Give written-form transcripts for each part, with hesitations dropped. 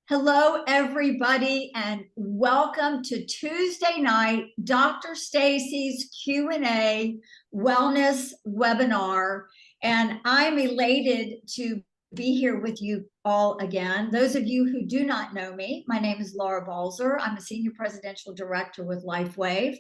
Hello, everybody, and welcome to Tuesday night, Dr. Stacy's Q&A wellness webinar. And I'm elated to be here with you all again. Those of you who do not know me, my name is Laura Balzer. I'm a Senior Presidential Director with LifeWave.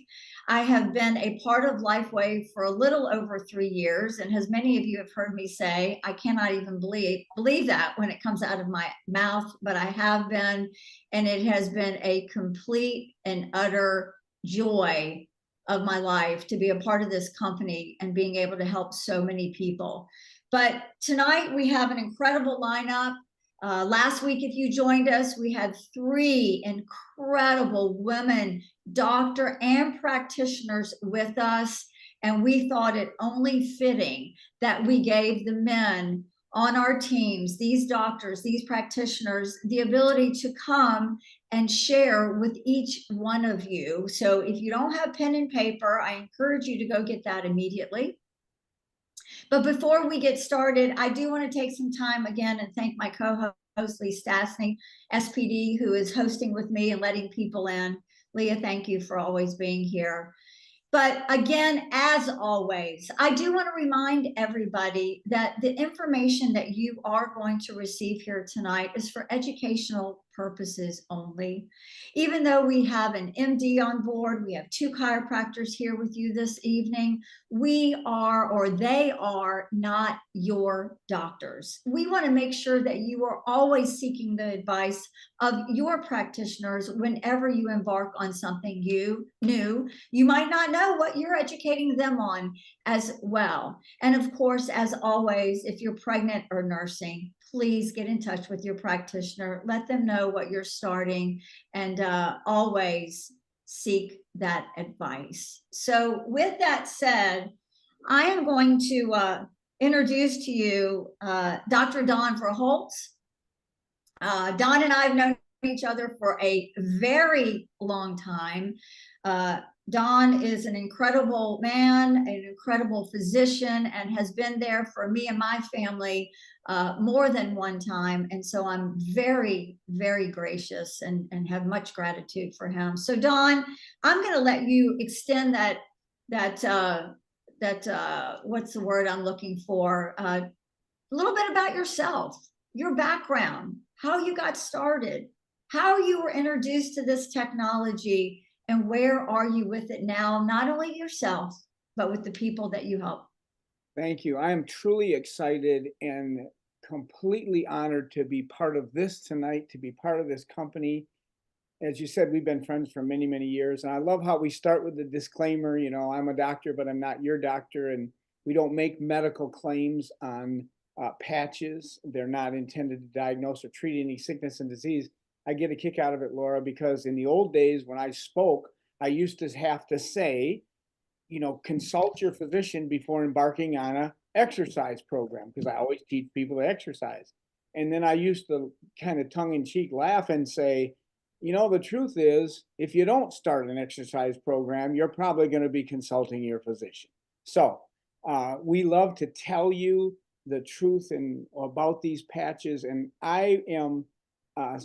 I have been a part of LifeWave for a little over 3 years, and as many of you have heard me say, I cannot even believe that when it comes out of my mouth, but I have been, and it has been a complete and utter joy of my life to be a part of this company and being able to help so many people. But tonight we have an incredible lineup. Last week, if you joined us, we had 3 incredible women, doctor and practitioners with us. And we thought it only fitting that we gave the men on our teams, these doctors, these practitioners, the ability to come and share with each one of you. So if you don't have pen and paper, I encourage you to go get that immediately. But before we get started, I do want to take some time again and thank my co-host, Lee Stastny, SPD, who is hosting with me and letting people in. Leah, thank you for always being here. But again, as always, I do want to remind everybody that the information that you are going to receive here tonight is for educational purposes only. Even though we have an MD on board, we have 2 chiropractors here with you this evening, we are, or they are, not your doctors. We want to make sure that you are always seeking the advice of your practitioners whenever you embark on something new. You might not know what you're educating them on as well. And of course, as always, if you're pregnant or nursing, please get in touch with your practitioner. Let them know what you're starting, and always seek that advice. So with that said, I am going to introduce to you Dr. Dawn Verholtz. Dawn and I have known each other for a very long time. Don is an incredible man, an incredible physician, and has been there for me and my family more than one time. And so I'm very, very gracious and have much gratitude for him. So Don, I'm going to let you extend that what's the word I'm looking for? A little bit about yourself, your background, how you got started, how you were introduced to this technology, and where are you with it now, not only yourself, but with the people that you help. Thank you. I am truly excited and completely honored to be part of this tonight, to be part of this company. As you said, we've been friends for many, many years. And I love how we start with the disclaimer, I'm a doctor, but I'm not your doctor. And we don't make medical claims on patches. They're not intended to diagnose or treat any sickness and disease. I get a kick out of it, Laura, because in the old days when I spoke, I used to have to say, consult your physician before embarking on an exercise program, because I always teach people to exercise. And then I used to kind of tongue-in-cheek laugh and say, the truth is, if you don't start an exercise program, you're probably going to be consulting your physician. So we love to tell you the truth about these patches. And I am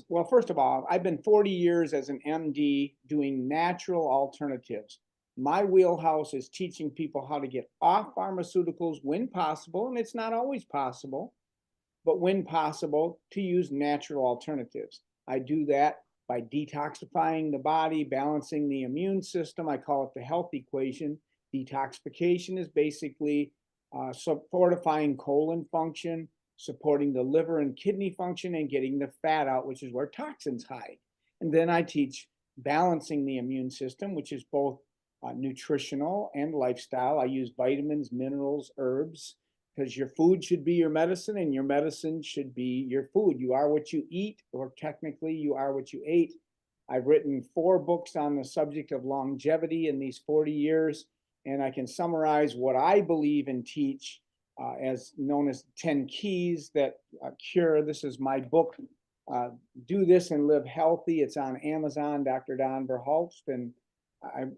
well, first of all, I've been 40 years as an MD doing natural alternatives. My wheelhouse is teaching people how to get off pharmaceuticals when possible, and it's not always possible, but when possible, to use natural alternatives. I do that by detoxifying the body, balancing the immune system. I call it the health equation. Detoxification is basically fortifying colon function, supporting the liver and kidney function, and getting the fat out, which is where toxins hide. And then I teach balancing the immune system, which is both nutritional and lifestyle. I use vitamins, minerals, herbs, because your food should be your medicine and your medicine should be your food. You are what you eat, or technically you are what you ate. I've written 4 books on the subject of longevity in these 40 years, and I can summarize what I believe and teach as known as 10 keys that cure. This is my book, Do This and Live Healthy. It's on Amazon, Dr. Don Verholtz, and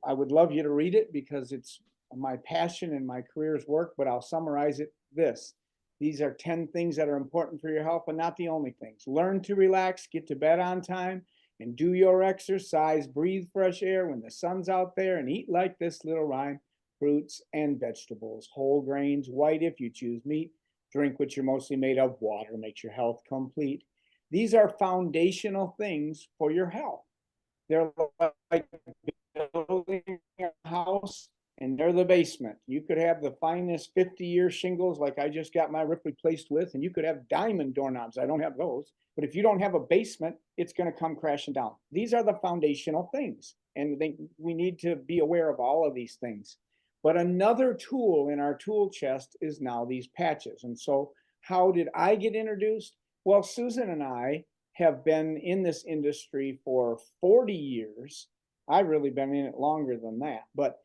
I would love you to read it because it's my passion and my career's work, but I'll summarize it this. These are 10 things that are important for your health, but not the only things. Learn to relax, get to bed on time, and do your exercise. Breathe fresh air when the sun's out there, and eat like this little rhyme: fruits and vegetables, whole grains, white if you choose meat. Drink what you're mostly made of. Water makes your health complete. These are foundational things for your health. They're like building a house, and they're the basement. You could have the finest 50-year shingles like I just got my roof replaced with, and you could have diamond doorknobs. I don't have those. But if you don't have a basement, it's going to come crashing down. These are the foundational things, and we need to be aware of all of these things. But another tool in our tool chest is now these patches. And so how did I get introduced? Well, Susan and I have been in this industry for 40 years. I've really been in it longer than that, but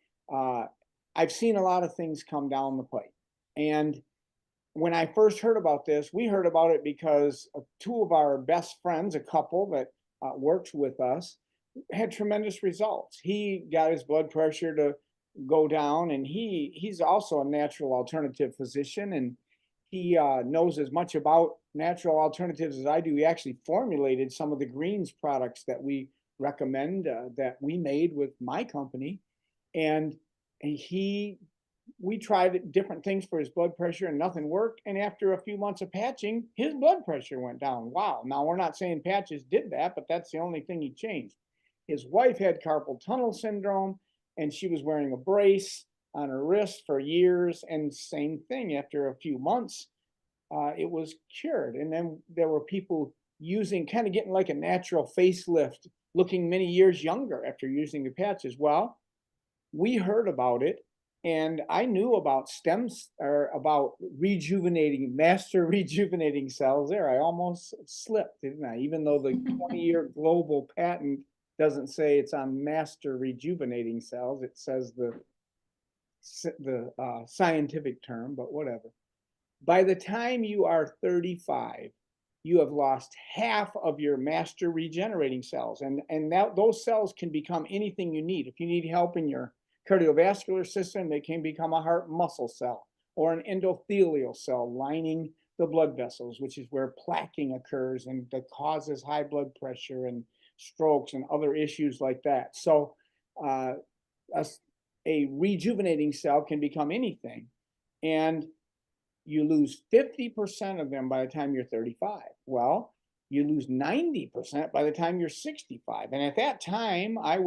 I've seen a lot of things come down the pipe. And when I first heard about this, we heard about it because two of our best friends, a couple that worked with us, had tremendous results. He got his blood pressure to go down, and he's also a natural alternative physician, and he knows as much about natural alternatives as I do. He actually formulated some of the greens products that we recommend that we made with my company. And we tried different things for his blood pressure and nothing worked. And after a few months of patching, his blood pressure went down. Wow. Now, we're not saying patches did that, but that's the only thing he changed. His wife had carpal tunnel syndrome, and she was wearing a brace on her wrist for years. And same thing, after a few months, it was cured. And then there were people kind of getting like a natural facelift, looking many years younger after using the patches. Well, we heard about it, and I knew about about master rejuvenating cells there. I almost slipped, didn't I? Even though the 20-year global patent doesn't say it's on master rejuvenating cells, it says the scientific term, but whatever. By the time you are 35, you have lost half of your master regenerating cells. And those cells can become anything you need. If you need help in your cardiovascular system, they can become a heart muscle cell or an endothelial cell lining the blood vessels, which is where plaquing occurs and that causes high blood pressure and strokes and other issues like that. So a rejuvenating cell can become anything. And you lose 50% of them by the time you're 35. Well, you lose 90% by the time you're 65. And at that time, I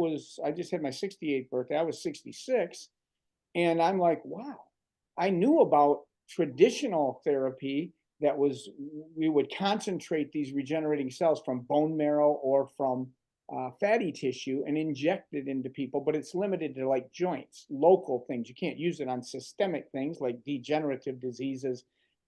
just had my 68th birthday. I was 66. And I'm like, wow, I knew about traditional therapy we would concentrate these regenerating cells from bone marrow or from fatty tissue and inject it into people, but it's limited to like joints, local things. You can't use it on systemic things like degenerative diseases,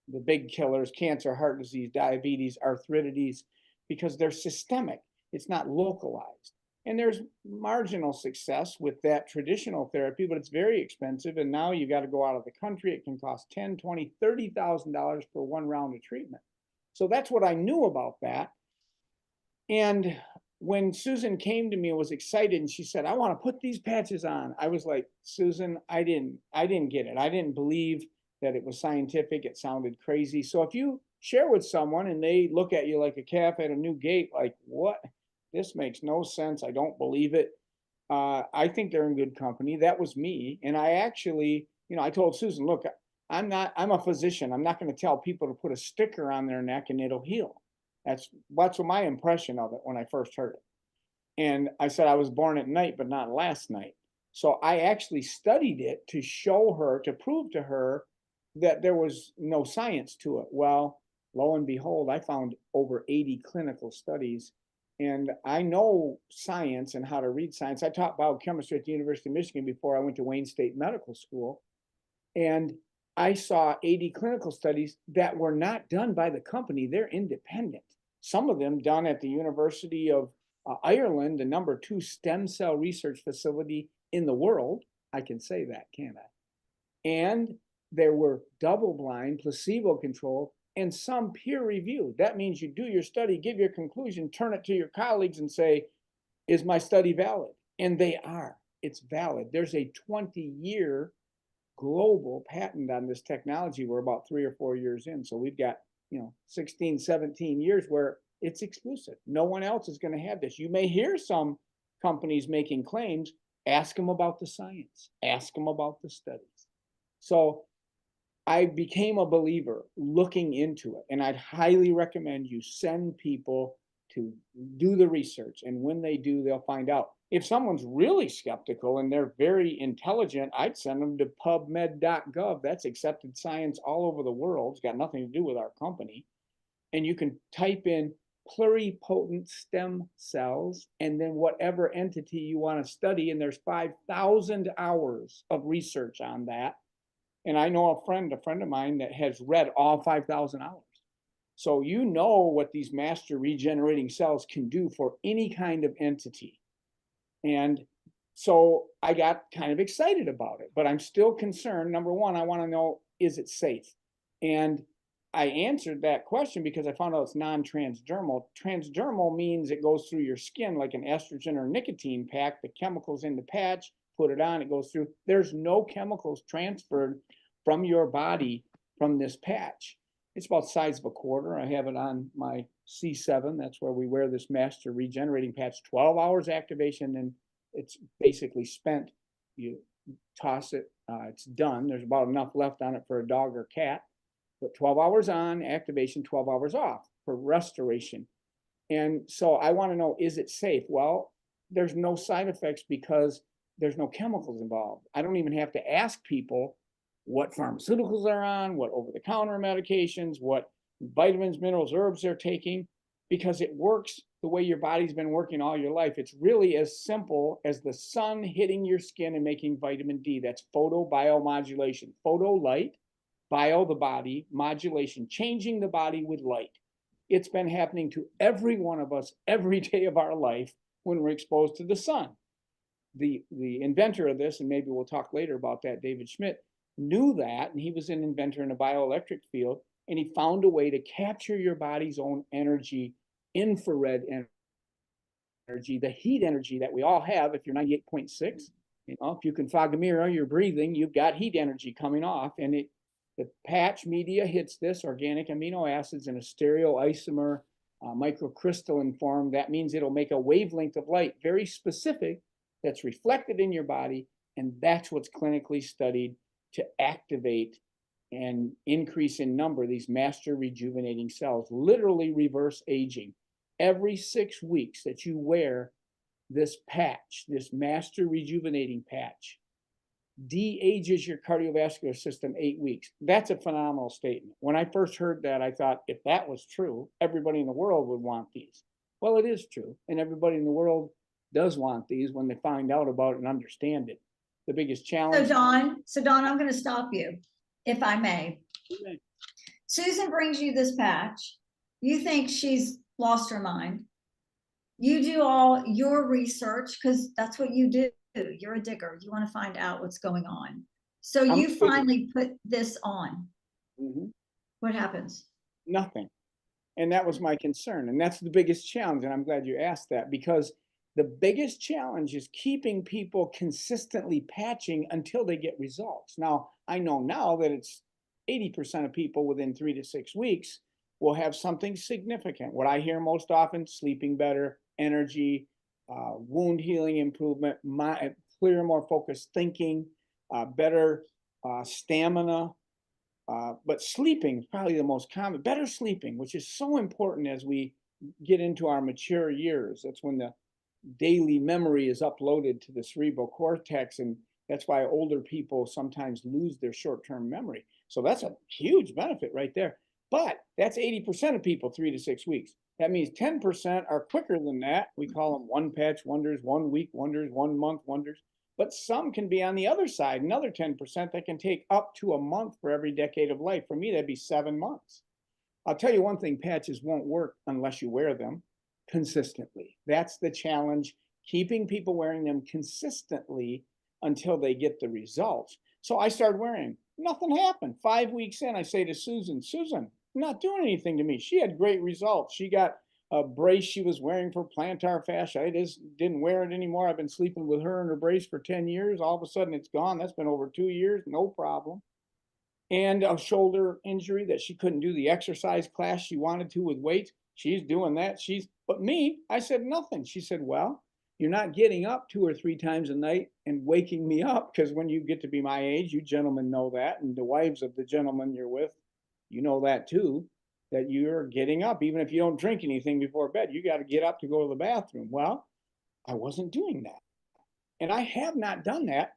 the big killers, cancer, heart disease, diabetes, arthritis, because they're systemic. It's not localized. And there's marginal success with that traditional therapy, but it's very expensive. And now you got to go out of the country. It can cost $10,000, $20,000, $30,000 for one round of treatment. So that's what I knew about that. And when Susan came to me and was excited and she said, I want to put these patches on, I was like, Susan, I didn't get it. I didn't believe that it was scientific. It sounded crazy. So if you share with someone and they look at you like a calf at a new gate, like, what? This makes no sense. I don't believe it. I think they're in good company. That was me. And I actually, I told Susan, look, I'm a physician. I'm not going to tell people to put a sticker on their neck and it'll heal. That's what my impression of it when I first heard it. And I said I was born at night, but not last night. So I actually studied it to show her, to prove to her that there was no science to it. Well, lo and behold, I found over 80 clinical studies. And I know science and how to read science. I taught biochemistry at the University of Michigan before I went to Wayne State Medical School. And I saw 80 clinical studies that were not done by the company. They're independent. Some of them done at the University of Ireland, the #2 stem cell research facility in the world. I can say that, can't I? And there were double-blind, placebo-controlled, and some peer-reviewed. That means you do your study, give your conclusion, turn it to your colleagues and say, is my study valid? And they are. It's valid. There's a 20-year global patent on this technology. We're about 3 or 4 years in. So we've got, 16, 17 years where it's exclusive. No one else is going to have this. You may hear some companies making claims. Ask them about the science, ask them about the studies. So I became a believer looking into it, and I'd highly recommend you send people to do the research. And when they do, they'll find out. If someone's really skeptical and they're very intelligent, I'd send them to pubmed.gov. That's accepted science all over the world. It's got nothing to do with our company. And you can type in pluripotent stem cells and then whatever entity you want to study. And there's 5,000 hours of research on that. And I know a friend of mine that has read all 5,000 hours. So you know what these master regenerating cells can do for any kind of entity. And so I got kind of excited about it, but I'm still concerned. Number one, I want to know, is it safe? And I answered that question because I found out it's non-transdermal. Transdermal means it goes through your skin like an estrogen or nicotine pack. The chemicals in the patch, put it on, it goes through. There's no chemicals transferred from your body from this patch. It's about the size of a quarter. I have it on my C7. That's where we wear this master regenerating patch. 12 hours activation, and it's basically spent. You toss it, it's done. There's about enough left on it for a dog or cat. But 12 hours on activation, 12 hours off for restoration. And so I want to know, is it safe? Well, there's no side effects because there's no chemicals involved. I don't even have to ask people what pharmaceuticals they're on, what over-the-counter medications, what vitamins, minerals, herbs they're taking, because it works the way your body's been working all your life. It's really as simple as the sun hitting your skin and making vitamin D. That's photobiomodulation. Photo, light, bio, the body, modulation, changing the body with light. It's been happening to every one of us every day of our life when we're exposed to the sun. The inventor of this, and maybe we'll talk later about that, David Schmidt, knew that, and he was an inventor in the bioelectric field, and he found a way to capture your body's own energy, infrared energy, the heat energy that we all have. If you're 98.6, if you can fog a mirror, you're breathing, you've got heat energy coming off, and the patch media hits this organic amino acids in a stereoisomer microcrystalline form. That means it'll make a wavelength of light very specific that's reflected in your body, and that's what's clinically studied to activate and increase in number these master rejuvenating cells, literally reverse aging. Every 6 weeks that you wear this patch, this master rejuvenating patch, de-ages your cardiovascular system 8 weeks. That's a phenomenal statement. When I first heard that, I thought, if that was true, everybody in the world would want these. Well, it is true, and everybody in the world does want these when they find out about it and understand it. The biggest challenge. So Don, I'm going to stop you, if I may. Okay. Susan brings you this patch. You think she's lost her mind. You do all your research because that's what you do. You're a digger. You want to find out what's going on. So you finally put this on. Mm-hmm. What happens? Nothing. And that was my concern. And that's the biggest challenge. And I'm glad you asked that, because the biggest challenge is keeping people consistently patching until they get results. Now, I know now that it's 80% of people within 3 to 6 weeks will have something significant. What I hear most often, sleeping better, energy, wound healing improvement, clearer, more focused thinking, better stamina. But sleeping is probably the most common, better sleeping, which is so important as we get into our mature years. That's when the daily memory is uploaded to the cerebral cortex, and that's why older people sometimes lose their short-term memory. So that's a huge benefit right there. But that's 80% of people 3 to 6 weeks. That means 10% are quicker than that. We call them one patch wonders, 1 week wonders, 1 month wonders. But some can be on the other side, another 10% that can take up to a month for every decade of life. For me, that'd be 7 months. I'll tell you one thing, patches won't work unless you wear them consistently. That's the challenge, keeping people wearing them consistently until they get the results. So I started wearing, nothing happened. 5 weeks in, I say to Susan, not doing anything to me. She had great results. She got brace she was wearing for plantar fascia. I just didn't wear it anymore. I've been sleeping with her in her brace for 10 years. All of a sudden it's gone. That's been over 2 years, no problem. And a shoulder injury that she couldn't do the exercise class she wanted to with weights. She's doing that. But me, I said nothing. She said, well, you're not getting up 2 or 3 times a night and waking me up, because when you get to be my age, you gentlemen know that, and the wives of the gentleman you're with, you know that too, that you're getting up. Even if you don't drink anything before bed, you got to get up to go to the bathroom. Well, I wasn't doing that. And I have not done that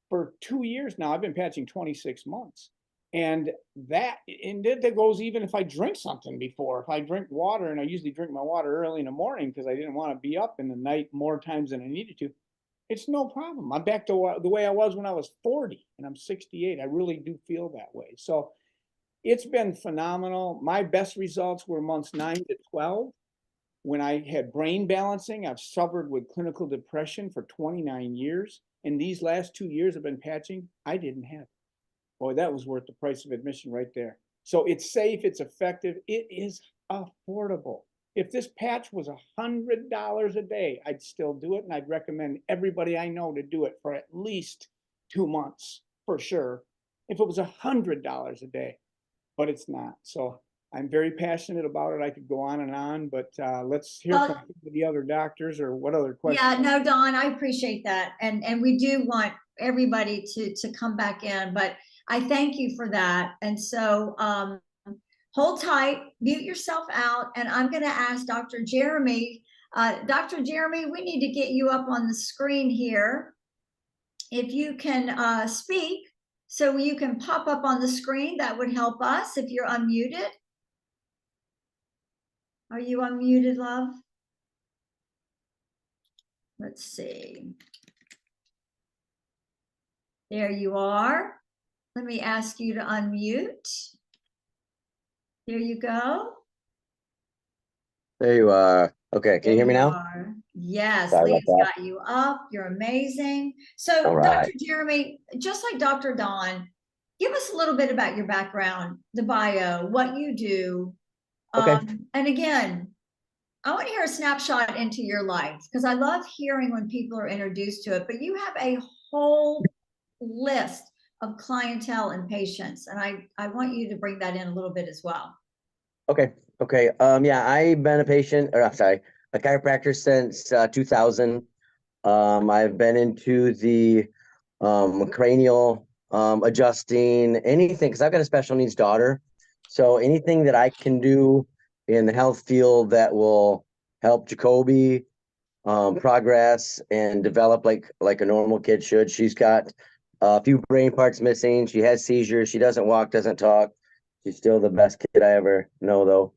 for 2 years now. I've been patching 26 months. And that goes even if I drink something before. If I drink water, and I usually drink my water early in the morning because I didn't want to be up in the night more times than I needed to, it's no problem. I'm back to the way I was when I was 40, and I'm 68. I really do feel that way. So it's been phenomenal. My best results were months 9 to 12. When I had brain balancing. I've suffered with clinical depression for 29 years. And these last 2 years I've been patching, I didn't have it. Boy, that was worth the price of admission right there. So it's safe, it's effective, it is affordable. If this patch was $100 a day, I'd still do it, and I'd recommend everybody I know to do it for at least 2 months for sure. If it was $100 a day, but it's not. So I'm very passionate about it. I could go on and on, but let's hear from the other doctors, or what other questions. Yeah, no, Don, I appreciate that. And we do want everybody to come back in, but I thank you for that. And so hold tight, mute yourself out, and I'm going to ask Dr. Jeremy. Dr. Jeremy, we need to get you up on the screen here. If you can speak, so you can pop up on the screen, that would help us if you're unmuted. Are you unmuted, love? Let's see. There you are. Let me ask you to unmute. There you go. There you are. Okay, can you hear me now? Yes, Sorry Leah's about that. got you up. You're amazing. So, All right. Dr. Jeremy, just like Dr. Don, give us a little bit about your background, the bio, what you do. Okay. And again, I want to hear a snapshot into your life, because I love hearing when people are introduced to it, but you have a whole list of clientele and patients, and I want you to bring that in a little bit as well. Okay. Okay. Yeah, I've been a patient, or I'm sorry, a chiropractor since 2000. I've been into the cranial adjusting, anything, because I've got a special needs daughter. So anything that I can do in the health field that will help Jacoby progress and develop like a normal kid should. She's got a few brain parts missing. She has seizures. She doesn't walk, doesn't talk. She's still the best kid I ever know, though.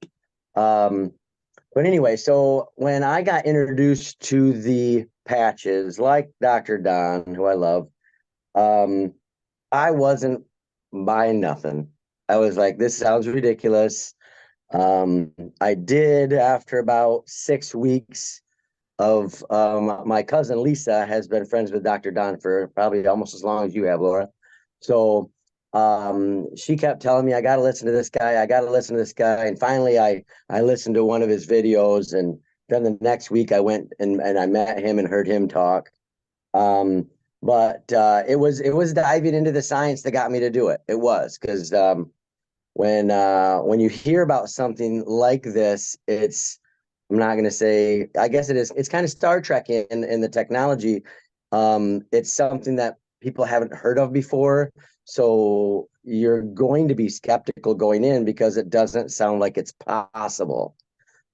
But anyway, so when I got introduced to the patches, like Dr. Don, who I love, I wasn't buying nothing. I was like, this sounds ridiculous. I did, after about 6 weeks of my cousin Lisa has been friends with Dr. Don for probably almost as long as you have, Laura. So she kept telling me, I got to listen to this guy. I got to listen to this guy. And finally, I listened to one of his videos. And then the next week I went and I met him and heard him talk. But it was diving into the science that got me to do it. It was because when you hear about something like this, I'm not going to say, I guess it is, it's kind of Star Trek in the technology. It's something that people haven't heard of before. So you're going to be skeptical going in because it doesn't sound like it's possible.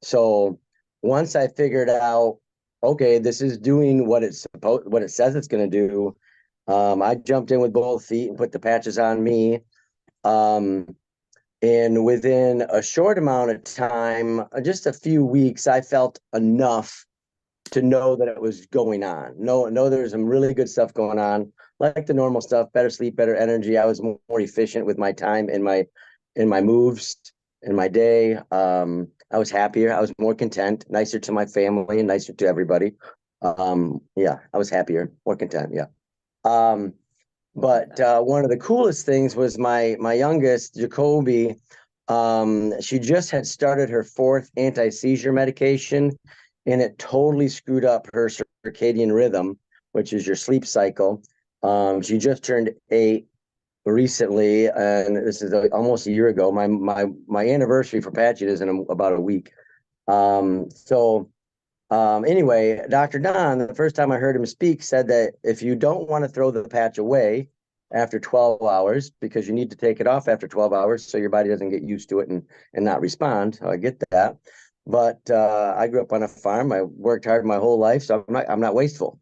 So once I figured out, okay, this is doing what it says it's going to do, I jumped in with both feet and put the patches on me. And within a short amount of time, just a few weeks, I felt enough to know that it was going on. Know there's some really good stuff going on, like the normal stuff, better sleep, better energy. I was more efficient with my time and my moves in my day. I was happier. I was more content, nicer to my family and nicer to everybody. Yeah, I was happier, more content. Yeah. But one of the coolest things was my youngest, Jacoby. She just had started her 4th anti-seizure medication, and it totally screwed up her circadian rhythm, which is your sleep cycle. She just turned 8 recently, and this is almost a year ago. My anniversary for patching is in about a week. Anyway, Dr. Don, the first time I heard him speak, said that if you don't want to throw the patch away after 12 hours, because you need to take it off after 12 hours so your body doesn't get used to it and not respond. I get that. But I grew up on a farm. I worked hard my whole life, so I'm not wasteful.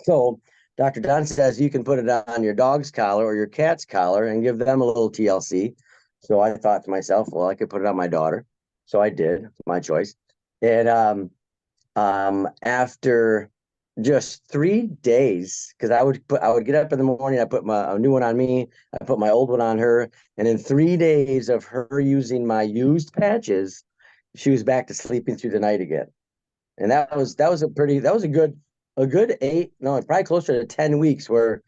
So Dr. Don says you can put it on your dog's collar or your cat's collar and give them a little TLC. So I thought to myself, well, I could put it on my daughter. So I did, my choice. And after just 3 days, because I would get up in the morning, I put a new one on me, I put my old one on her, and in 3 days of her using my used patches, she was back to sleeping through the night again. And that was a good 8, no, probably closer to 10 weeks where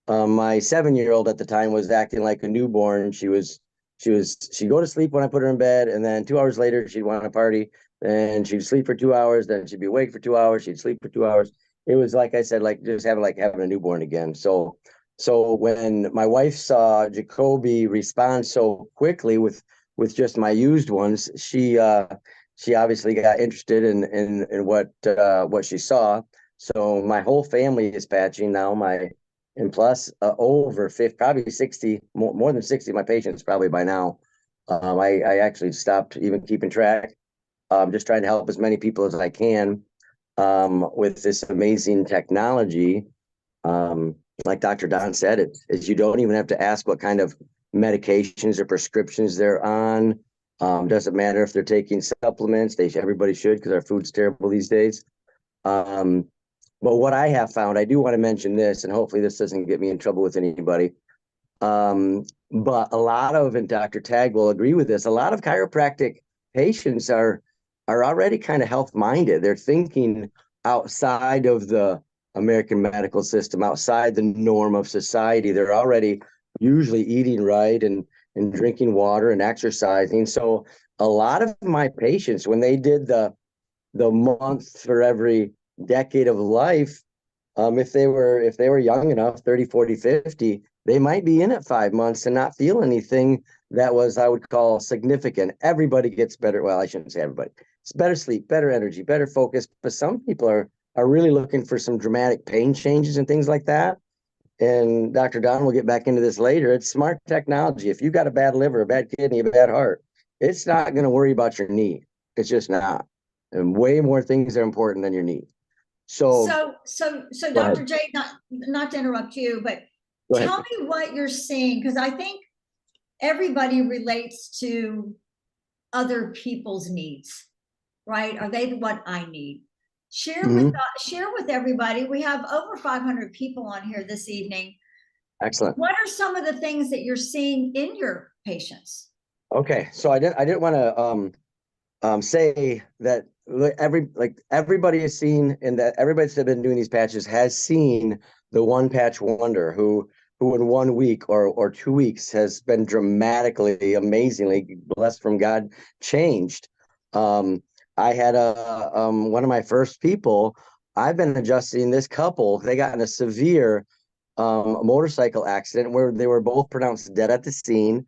my 7-year-old at the time was acting like a newborn. She'd go to sleep when I put her in bed, and then 2 hours later she'd want to party, and she'd sleep for 2 hours, then she'd be awake for 2 hours, she'd sleep for 2 hours. It was like I said, like just having a newborn again. So when my wife saw Jacoby respond so quickly with just my used ones, she obviously got interested in what she saw. So my whole family is patching now. And plus over 50, probably 60, more than 60 of my patients probably by now. I actually stopped even keeping track. Just trying to help as many people as I can with this amazing technology. Like Dr. Don said, is you don't even have to ask what kind of medications or prescriptions they're on. Doesn't matter if they're taking supplements. Everybody should, because our food's terrible these days. But what I have found, I do want to mention this, and hopefully this doesn't get me in trouble with anybody. But a lot of, and Dr. Tag will agree with this, a lot of chiropractic patients are already kind of health-minded. They're thinking outside of the American medical system, outside the norm of society. They're already usually eating right and drinking water and exercising. So a lot of my patients, when they did the month for every decade of life, if they were young enough, 30, 40, 50, they might be in it 5 months and not feel anything that was, I would call, significant. Everybody gets better. Well, I shouldn't say everybody. It's better sleep, better energy, better focus. But some people are really looking for some dramatic pain changes and things like that. And Dr. Don will get back into this later. It's smart technology. If you've got a bad liver, a bad kidney, a bad heart, it's not going to worry about your knee. It's just not. And way more things are important than your knee. So Dr. J, not to interrupt you, but tell me what you're seeing, because I think everybody relates to other people's needs, right? Are they what I need? Share with everybody. We have over 500 people on here this evening. Excellent. What are some of the things that you're seeing in your patients? Okay, so I didn't want to say that everybody has seen, and that everybody that's been doing these patches has seen the one patch wonder who in 1 week or 2 weeks has been dramatically, amazingly blessed from God, changed. I had one of my first people. I've been adjusting this couple. They got in a severe motorcycle accident where they were both pronounced dead at the scene.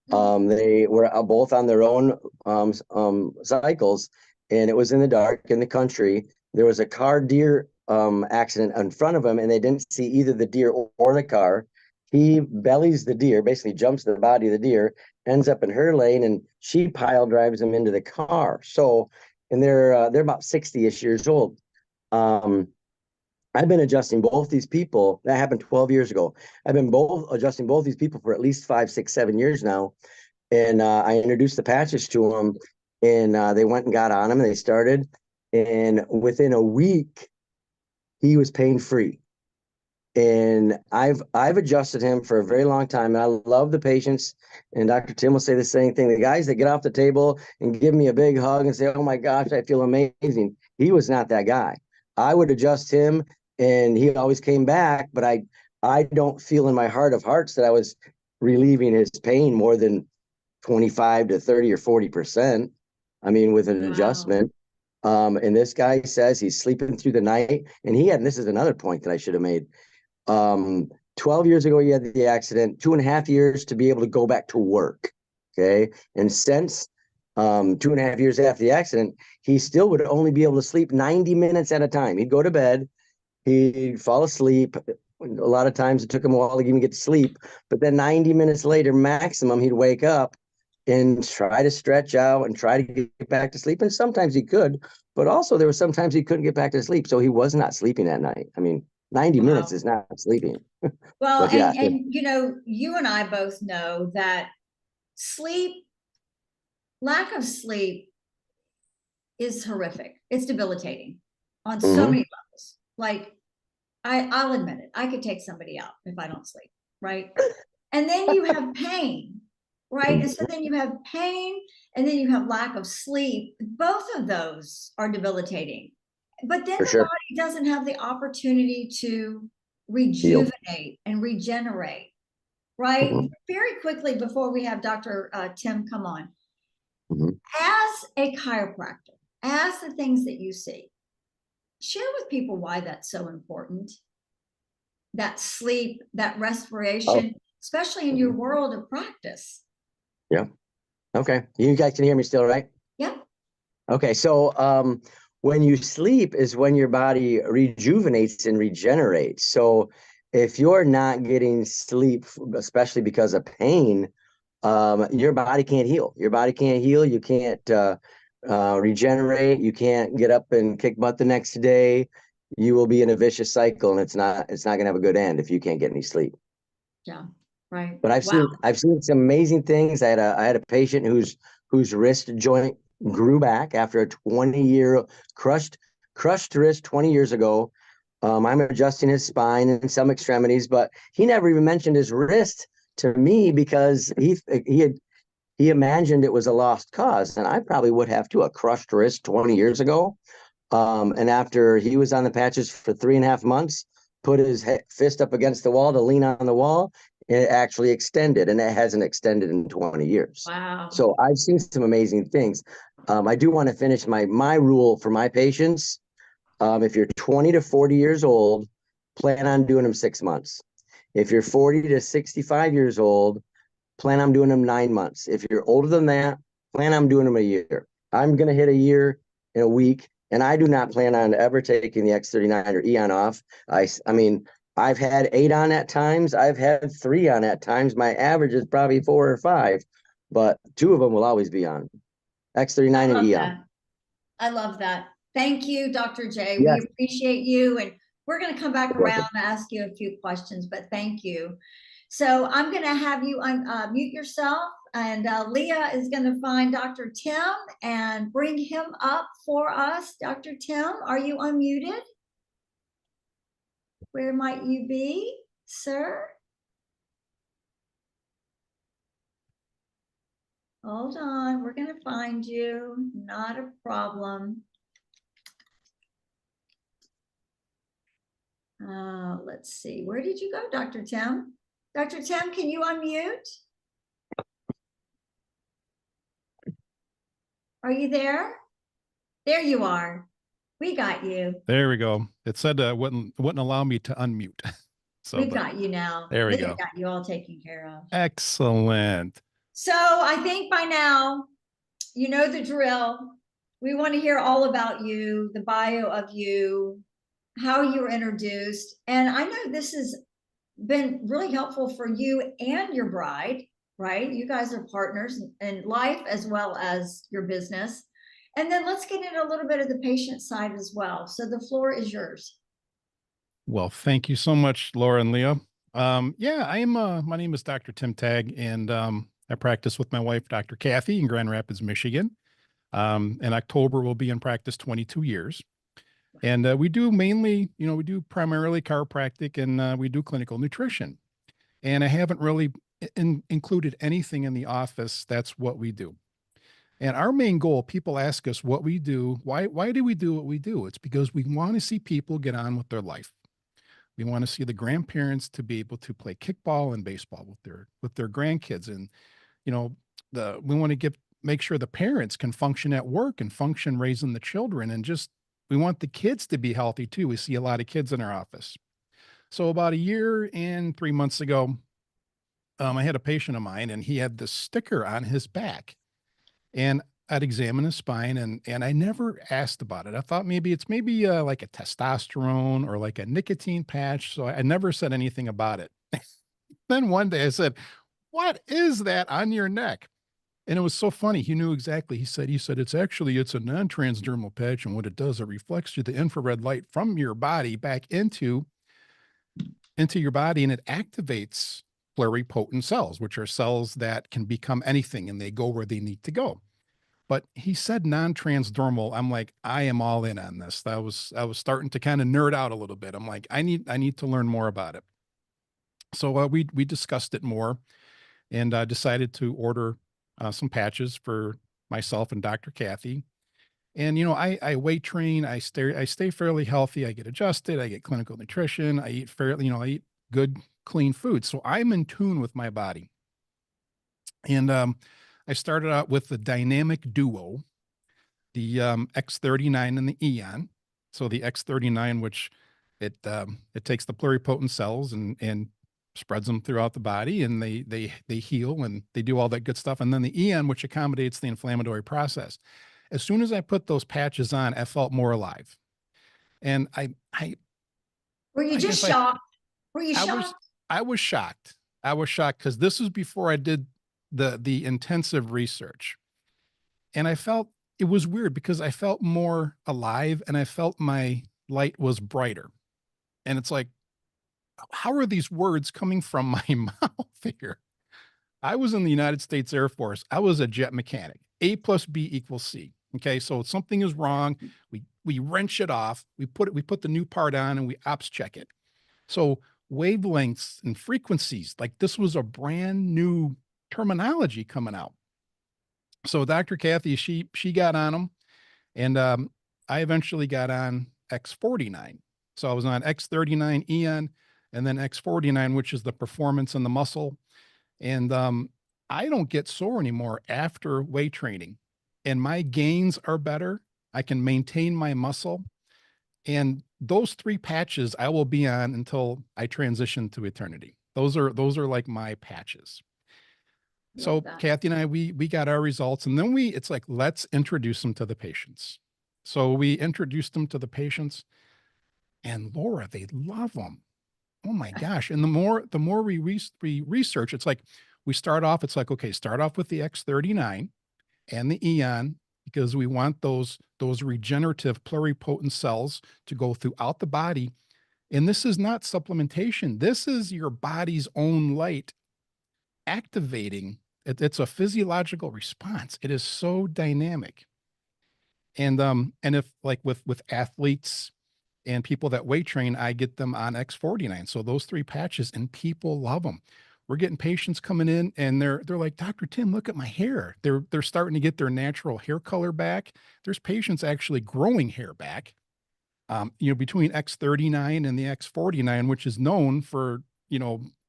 They were both on their own cycles, and it was in the dark in the country. There was a car deer accident in front of him, and they didn't see either the deer or the car. He bellies the deer, basically jumps the body of the deer, ends up in her lane, and she pile drives him into the car. So, and they're about 60-ish years old. I've been adjusting both these people. That happened 12 years ago. I've been adjusting both these people for at least 5, 6, 7 years now. And I introduced the patches to them, and they went and got on them, and they started. And within a week, he was pain-free. And I've adjusted him for a very long time. And I love the patients. And Dr. Tim will say the same thing. The guys that get off the table and give me a big hug and say, "Oh my gosh, I feel amazing." He was not that guy. I would adjust him, and he always came back, but I don't feel in my heart of hearts that I was relieving his pain more than 25 to 30 or 40%. I mean, with an Wow. adjustment. And this guy says he's sleeping through the night. And and this is another point that I should have made. 12 years ago, he had the accident, 2.5 years to be able to go back to work. Okay. And since 2.5 years after the accident, he still would only be able to sleep 90 minutes at a time. He'd go to bed, he'd fall asleep. A lot of times it took him a while to even get to sleep, but then 90 minutes later, maximum, he'd wake up and try to stretch out and try to get back to sleep. And sometimes he could, but also there were sometimes he couldn't get back to sleep. So he was not sleeping at night. I mean, 90 minutes Wow. is not sleeping. Well, But yeah, and you know, you and I both know that lack of sleep is horrific. It's debilitating on so Mhm. many levels. Like I'll admit it, I could take somebody out if I don't sleep, right? And then you have pain, right? And so then you have pain, and then you have lack of sleep. Both of those are debilitating. But then For the sure. body doesn't have the opportunity to Heal. rejuvenate and regenerate, right? Mhm. Very quickly before we have Dr. Tim come on, Mhm. as a chiropractor, as the things that you see, share with people why that's so important. That sleep, that Oh, respiration, especially in your world of practice. yeah. Okay. You guys can hear me still, right? Yeah. Okay. So, when you sleep is when your body rejuvenates and regenerates. So if you're not getting sleep, especially because of pain, your body can't heal. Your body can't heal. You can't regenerate. You can't get up and kick butt the next day. You will be in a vicious cycle, and it's not going to have a good end if you can't get any sleep. Yeah. Right. But Wow. I've seen some amazing things. I had a patient whose wrist joint grew back after a 20-year crushed wrist 20 years ago. I'm adjusting his spine and some extremities, but he never even mentioned his wrist to me because he imagined it was a lost cause, and I probably would have too. A crushed wrist 20 years ago. And after he was on the patches for 3.5 months, put his fist up against the wall to lean on the wall, and it actually extended, and it hasn't extended in 20 years. Wow. So I've seen some amazing things. I do want to finish my rule for my patients. If you're 20 to 40 years old, plan on doing them 6 months. If you're 40 to 65 years old, plan on doing them 9 months. If you're older than that, plan on doing them a year. I'm going to hit a year in a week, and I do not plan on ever taking the X39 or Eon off. I mean, I've had 8 on at times. I've had 3 on at times. My average is probably 4 or 5, but 2 of them will always be on, I X39 and love Eon. that. I love that. Thank you, Dr. J. We Yes. appreciate you. And we're going to come back You're welcome. around and ask you a few questions, but thank you. So I'm going to have you mute yourself, and Leah is going to find Dr. Tim and bring him up for us. Dr. Tim, are you unmuted? Where might you be, sir? Hold on, we're going to find you. Not a problem. Let's see. Where did you go, Dr. Tim? Dr. Tim, can you unmute? Are you there? There you are. We got you. There we go. It said wouldn't allow me to unmute. So We've got you now. there we Leah go. got you all taken care of. Excellent. So I think by now, you know the drill. We want to hear all about you, the bio of you, how you were introduced. And I know this has been really helpful for you and your bride, right? You guys are partners in life as well as your business. And then let's get into a little bit of the patient side as well. So the floor is yours. Well, thank you so much, Laura and Leah. Yeah, my name is Dr. Tim Tagg, and I practice with my wife, Dr. Kathy, in Grand Rapids, Michigan. In October, we'll be in practice 22 years. And we do mainly, we do primarily chiropractic, and we do clinical nutrition. And I haven't really included anything in the office. That's what we do. And our main goal, people ask us what we do. Why do we do what we do? It's because we want to see people get on with their life. We want to see the grandparents to be able to play kickball and baseball with their grandkids. And we want to make sure the parents can function at work and function raising the children, and just, we want the kids to be healthy too. We see a lot of kids in our office. So about a year and 3 months ago, I had a patient of mine, and he had this sticker on his back, and I'd examine his spine, and I never asked about it. I thought maybe it's like a testosterone or like a nicotine patch. So I never said anything about it. Then one day I said, "What is that on your neck?" And it was so funny. He knew exactly. He said, it's a non-transdermal patch. And what it does, it reflects you the infrared light from your body back into your body, and it activates pluripotent cells, which are cells that can become anything, and they go where they need to go. But he said non-transdermal. I'm like, I am all in on this. I was starting to kind of nerd out a little bit. I'm like, I need to learn more about it. So we discussed it more, and decided to order some patches for myself and Dr. Kathy. And I weight train. I stay fairly healthy. I get adjusted. I get clinical nutrition. I eat fairly. I eat good, clean food. So I'm in tune with my body. And I started out with the dynamic duo, the X39 and the Eon. So the X39, which it takes the pluripotent cells and spreads them throughout the body, and they heal, and they do all that good stuff. And then the Eon, which accommodates the inflammatory process. As soon as I put those patches on, I felt more alive. And Were you I just guess shocked? Were you I shocked? I was shocked. I was shocked because this was before I did the intensive research. And I felt it was weird because I felt more alive, and I felt my light was brighter. And it's like, how are these words coming from my mouth here? I was in the United States Air Force. I was a jet mechanic. A plus B equals C. Okay, so something is wrong. We wrench it off. We put the new part on, and we ops check it. So wavelengths and frequencies, like this was a brand new terminology coming out. So Dr. Kathy, she got on them, and I eventually got on X49. So I was on X39 Eon, and then X49, which is the performance and the muscle. And I don't get sore anymore after weight training, and my gains are better. I can maintain my muscle. And those 3 patches I will be on until I transition to eternity. Those are like my patches. So Love that. Kathy and I, we got our results, and then it's like, let's introduce them to the patients. So we introduced them to the patients, and Laura, they love them. Oh my gosh. And the more we research, it's like, it's like, okay, start off with the X39 and the Eon, because we want those regenerative pluripotent cells to go throughout the body. And this is not supplementation. This is your body's own light activating. It's a physiological response. It is so dynamic. And if, like, with athletes and people that weight train, I get them on X49. So those 3 patches, and people love them. We're getting patients coming in, and they're like, Dr. Tim, look at my hair. They're starting to get their natural hair color back. There's patients actually growing hair back. Between X39 and the X49, which is known for,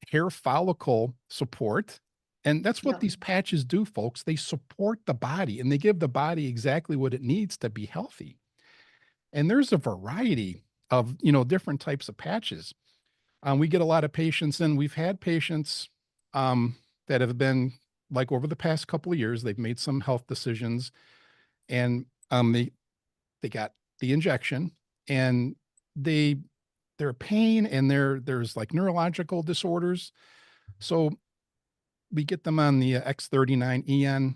hair follicle support. And that's what Yeah. these patches do, folks. They support the body, and they give the body exactly what it needs to be healthy. And there's a variety of, different types of patches. We get a lot of patients, and we've had patients that have been, like, over the past couple of years, they've made some health decisions, and they got the injection, and they're pain, and there's like neurological disorders. So we get them on the X39 Eon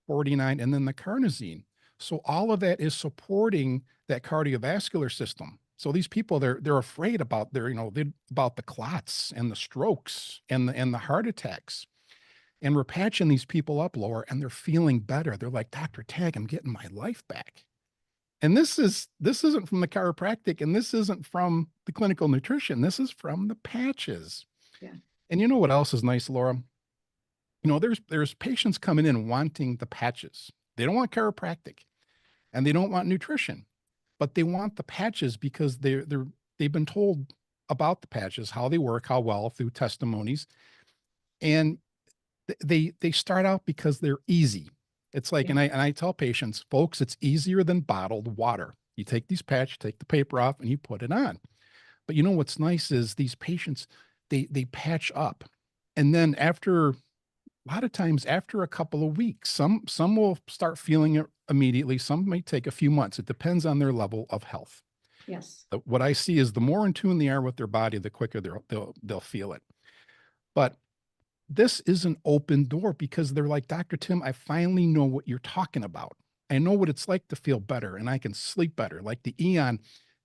49, and then the carnosine. So all of that is supporting that cardiovascular system. So these people, they're afraid about about the clots and the strokes and the heart attacks. And we're patching these people up, Laura, and they're feeling better. They're like, Dr. Tag, I'm getting my life back. And this isn't from the chiropractic, and this isn't from the clinical nutrition. This is from the patches. Yeah. And you know what else is nice, Laura? There's patients coming in wanting the patches. They don't want chiropractic, and they don't want nutrition, but they want the patches because they've been told about the patches, how they work, how well, through testimonies. And They start out because they're easy. It's like, Yeah. and I tell patients, folks, it's easier than bottled water. You take these patch, take the paper off, and you put it on. But you know what's nice is these patients, they patch up, and then after a lot of times after a couple of weeks, some will start feeling it immediately. Some may take a few months. It depends on their level of health. Yes. What I see is the more in tune they are with their body, the quicker they'll feel it. But this is an open door because they're like, Dr. Tim, I finally know what you're talking about. I know what it's like to feel better and I can sleep better, like the Eon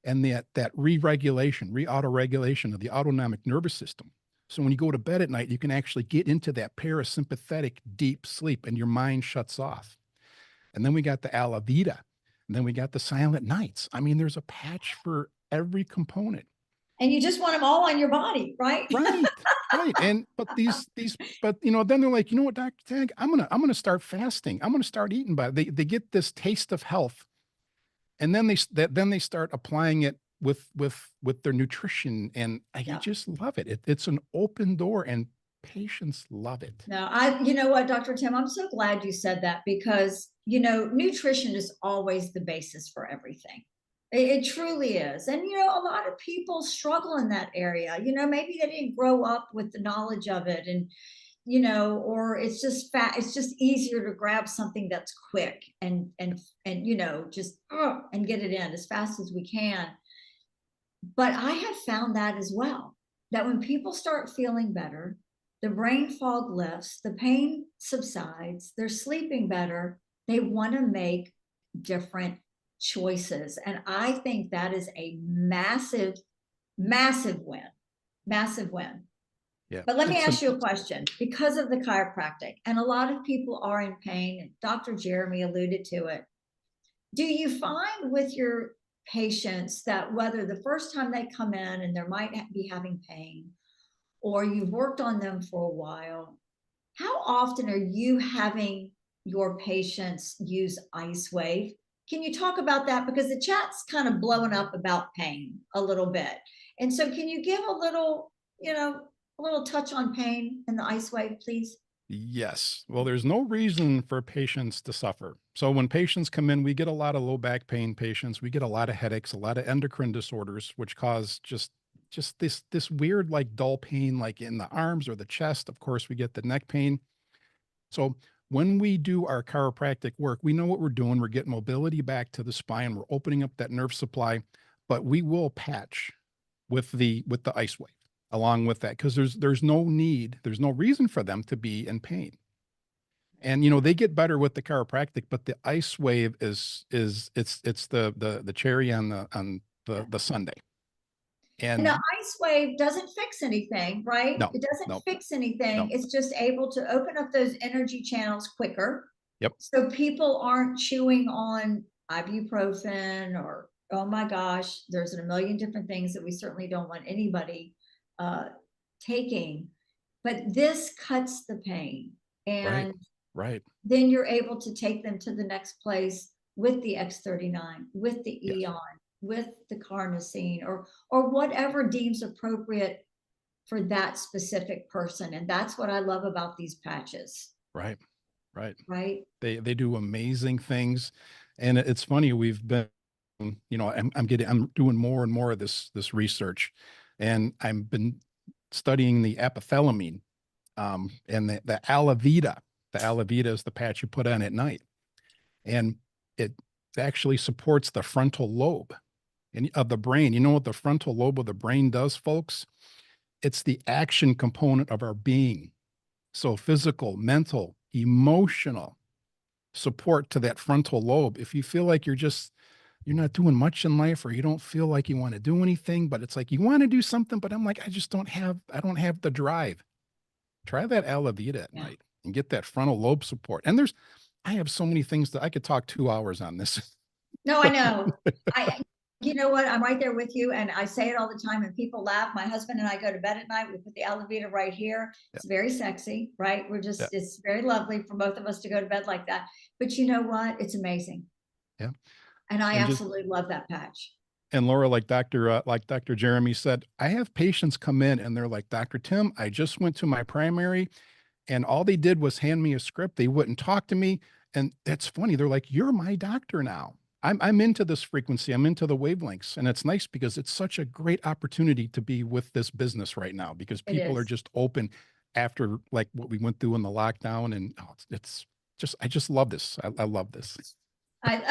and that re-regulation, re-auto-regulation of the autonomic nervous system. So when you go to bed at night, you can actually get into that parasympathetic deep sleep and your mind shuts off. And then we got the Alavita, and then we got the silent nights. I mean, there's a patch for every component. And you just want them all on your body, right? Right. Right. And but but then they're like, you know what, Dr. Tag, I'm gonna start fasting. I'm gonna start eating by they get this taste of health, and then then they start applying it with their nutrition, and you Yeah. just love it. It's an open door, and patients love it. No, you know what, Dr. Tim, I'm so glad you said that because, nutrition is always the basis for everything. It truly is. And, a lot of people struggle in that area. Maybe they didn't grow up with the knowledge of it and, or it's just it's just easier to grab something that's quick and, just and get it in as fast as we can. But I have found that as well, that when people start feeling better, the brain fog lifts, the pain subsides, they're sleeping better, they want to make different choices. And I think that is a massive, massive win. Massive win. Yeah. But let me ask you a question. Because of the chiropractic, and a lot of people are in pain, and Dr. Jeremy alluded to it. Do you find with your patients that whether the first time they come in and they might be having pain, or you've worked on them for a while, how often are you having your patients use Ice Wave? Can you talk about that? Because the chat's kind of blowing up about pain a little bit. And so can you give a little touch on pain and the Ice Wave, please? Yes. Well, there's no reason for patients to suffer. So when patients come in, we get a lot of low back pain patients. We get a lot of headaches, a lot of endocrine disorders, which cause just this weird, like dull pain, like in the arms or the chest. Of course, we get the neck pain. So when we do our chiropractic work, we know what we're doing. We're getting mobility back to the spine. We're opening up that nerve supply, but we will patch with the Ice Wave along with that, because there's no reason for them to be in pain. And they get better with the chiropractic, but the Ice Wave it's the cherry on the sundae. And the Ice Wave doesn't fix anything, right? No, It doesn't no, fix anything. no. It's just able to open up those energy channels quicker. Yep. So people aren't chewing on ibuprofen or, oh my gosh, there's a million different things that we certainly don't want anybody taking. But this cuts the pain. And Right. then you're able to take them to the next place with the X39, with the Yes. Eon, with the carnosine, or whatever deems appropriate for that specific person. And that's what I love about these patches. Right. They do amazing things. And it's funny, we've been, I'm doing more and more of this research, and I've been studying the apithelamine, and the Alavita. The Alavita is the patch you put on at night, and it actually supports the frontal lobe of the brain. You know what the frontal lobe of the brain does, folks? It's the action component of our being. So physical, mental, emotional support to that frontal lobe. If you feel like you're not doing much in life, or you don't feel like you want to do anything, but it's like you want to do something, but I'm like, I don't have the drive. Try that Alavita at night and get that frontal lobe support. And I have so many things that I could talk 2 hours on this. No, I know. You know what? I'm right there with you. And I say it all the time and people laugh. My husband and I go to bed at night. We put the Alavita right here. It's very sexy, right? It's very lovely for both of us to go to bed like that. But you know what? It's amazing. Yeah. And I absolutely love that patch. And Laura, like Dr. Jeremy said, I have patients come in and they're like, Dr. Tim, I just went to my primary And all they did was hand me a script. They wouldn't talk to me. And that's funny. They're like, you're my doctor now. I'm into this frequency. I'm into the wavelengths. And it's nice because it's such a great opportunity to be with this business right now, because It people are is. just open after like what we went through in the lockdown. And it's just, I just love this. I love this. I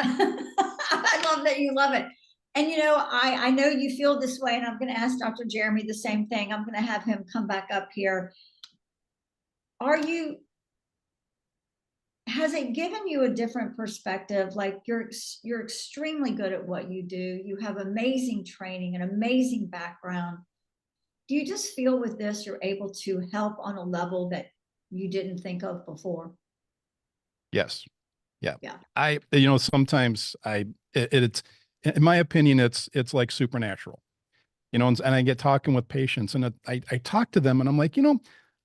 I love that you love it. And you know, I know you feel this way, and I'm going to ask Dr. Jeremy the same thing. I'm going to have him come back up here. Has it given you a different perspective? Like you're extremely good at what you do. You have amazing training, an amazing background. Do you just feel with this you're able to help on a level that you didn't think of before? Yes. Yeah. Yeah. Sometimes it's, in my opinion, it's like supernatural, and I get talking with patients, and I talk to them and I'm like,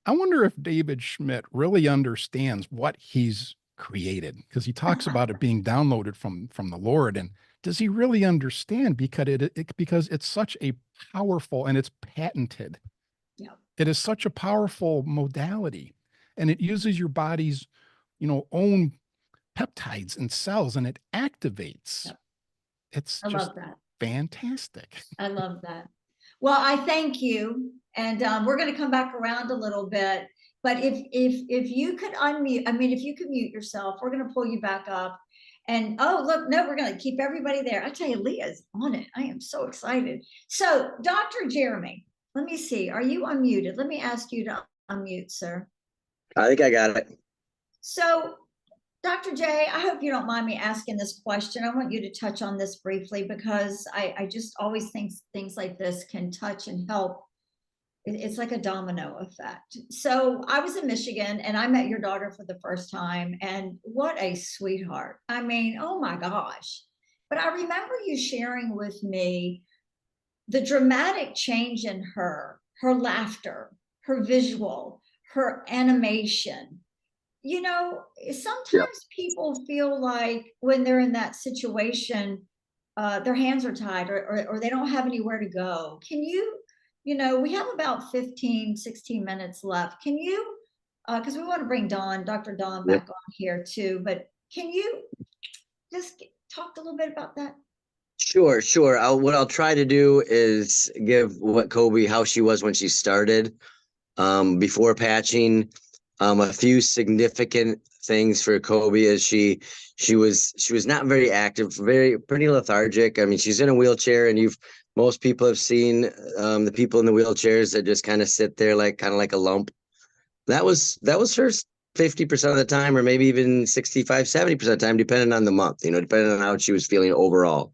I wonder if David Schmidt really understands what he's created, because he talks about it being downloaded from the Lord. And does he really understand? Because it's such a powerful, and it's patented. Yeah. It is such a powerful modality, and it uses your body's, own peptides and cells, and it activates. Yep. It's I just love that. fantastic. I love that. Well, I thank you, and we're going to come back around a little bit. But if you could unmute, I mean, if you could mute yourself, we're going to pull you back up. And oh, look, no, we're going to keep everybody there. I tell you, Leah's on it. I am so excited. So, Dr. Jeremy, let me see. Are you unmuted? Let me ask you to unmute, sir. I think I got it. So, Dr. J, I hope you don't mind me asking this question. I want you to touch on this briefly, because I just always think things like this can touch and help. It's like a domino effect. So I was in Michigan and I met your daughter for the first time, and what a sweetheart. I mean, oh my gosh. But I remember you sharing with me the dramatic change in her laughter, her visual, her animation. Sometimes people feel like when they're in that situation, their hands are tied, or they don't have anywhere to go. Can you, we have about 15, 16 minutes left. Can you, because we want to bring Dr. Dawn back on here too, but can you just talk a little bit about that? Sure. What I'll try to do is give how she was when she started, before patching. A few significant things for Kobe is she was not very active, pretty lethargic. I mean, she's in a wheelchair, and most people have seen the people in the wheelchairs that just kind of sit there kind of like a lump. That was her 50% of the time, or maybe even 65, 70% of the time, depending on the month, depending on how she was feeling overall.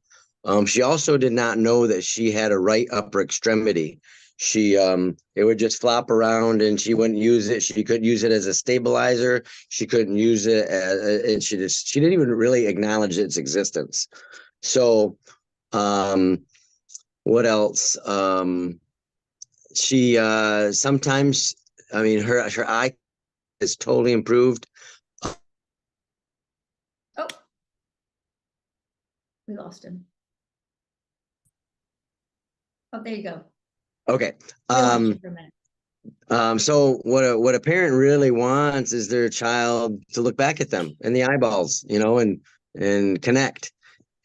She also did not know that she had a right upper extremity. It would just flop around, and she wouldn't use it. She couldn't use it as a stabilizer. She couldn't use it and she didn't even really acknowledge its existence. So, what else? She sometimes, I mean, her eye is totally improved. Oh, we lost him. Oh, there you go. Okay. We lost you for a minute. So what a parent really wants is their child to look back at them in the eyeballs, and connect.